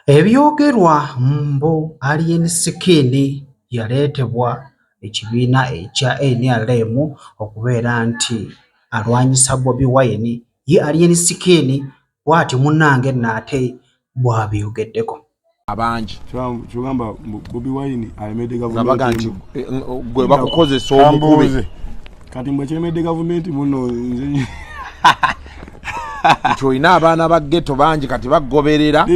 Ebyogerwa mbu Alien Skin yaleetebwa ekibiina ekya NRM okubeera nti alwanyisa Bobi Wine, ye Alien Skin bw'ati munnange nno ate bw'abyogeddeko. Abangi kyogamba Bobi Wine ayemedde gavumenti gwe bakukozesa omukube kati mwe kyemedde gavumenti muno nze kyolina abaana ba ghetto bangi kati bagoberera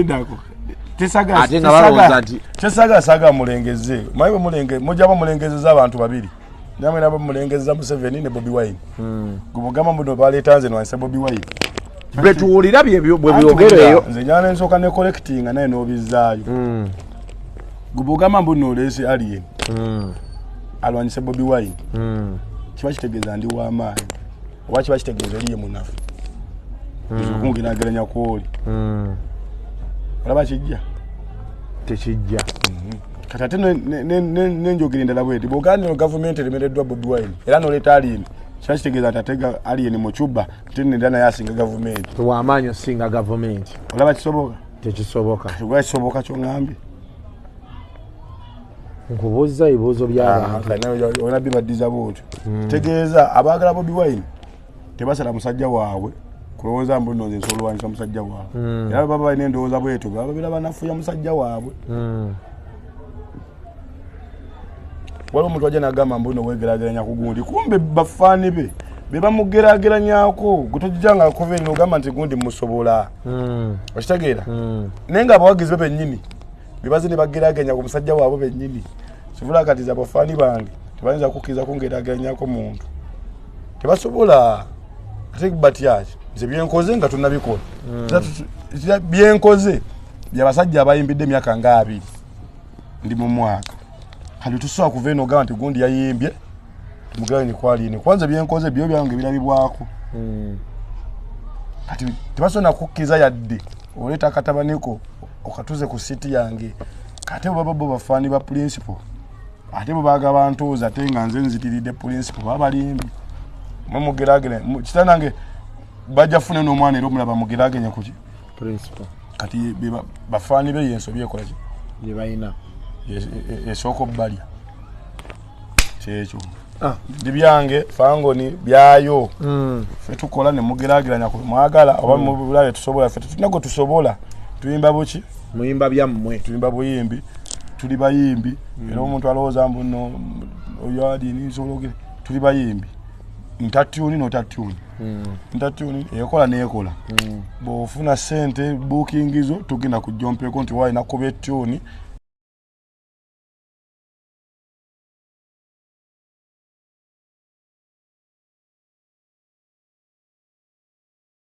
ate nga balowooza nti tesagasaga mulengeze mayiwe mulenge mujaba mulengezeza abantu babiri namwe nabo mulengezeza Museveni ne Bobi Wine gubugama muno baleetanze nwanse Bobi Wine betuwulira bwe byogereyo nze nyana ensoka ne collecting naye n'obizaayo gubugama mbuno lesi Alien alwanyise Bobi Wine kiba kitegeeza ndi w'amaanyi oba kiba kitegeeza eriye munafu okunginageranya kwoli olaba kijja tekijja kati ate nenjogera endala bweti bw'ogaanira gavumenti eremereddwa Bobi Wine era n'oleeta Alien kiba kitegeeza nti atega Alien mu Cuba tinera naye asinga gavumenti w'amaanyi osinga gavumenti olaba kisoboka tekisoboka olaba kisoboka ky'oŋŋambye nkubuuza ebibuuzo by'abantu olina bibaddiza bwotyo tegeeza abaagala Bobi Wine tebasala musajja waabwe kulowooza mbu nno nze nsobola olwanyisa musajja waabwe era baba balina endowooza bwetyo baba babeera banafuya musajja waabwe waliwo omuntu wajja n'agamba mbu nno weegeraageranya ku gundi kumbe bafaani be be bamugeraageranyako gwe tojjanga kuva eri n'ogamba nti gundi musobola okitegeera naye nga abawagizi be bennyini bebaze ne bageraageranya ku musajja waabwe bennyini kivula kati abafaani bange tebayinza kukkiriza kungeraageranyako muntu tebasobola ate batyaki nze byenkoze nga tunnabikola byenkoze byabasajja abayimbidde emyaka nga 2 ndi mu mwaka kati tusobola kuva eno ogamba nti gundi yayimbye tumugabe ni kwaliine kwanza byenkoze byo byange birabibwako kati tebasobola kukkiriza yadde oleeta akatabaniko okatuze ku siti yange kate baba bo bafaani ba principal ate bo baga bantuuza ate nga nze nzitiridde principal baba balimbi mumugeragere kitanange bajja fune n'omwana era omulaba mugeragenya kuki principal kati bafaani be yenso byekola ki bye balina esooka obbalya kyekyo ndi byange fangoni byayo ffe tukola ne mugeraageranya mwagala oba mubulabe tusobola ffe tunago tusobola tuyimba buki muyimba byammwe tuyimba buyimbi tuli bayimbi era omuntu alowooza mbu nno oyo Alien nsologere tuli bayimbi ntatyuni notatyuni ntatyuni ekola neekola bw'ofuna ssente bookingizo tugenda kujja ompeko nti walina kuba etyuni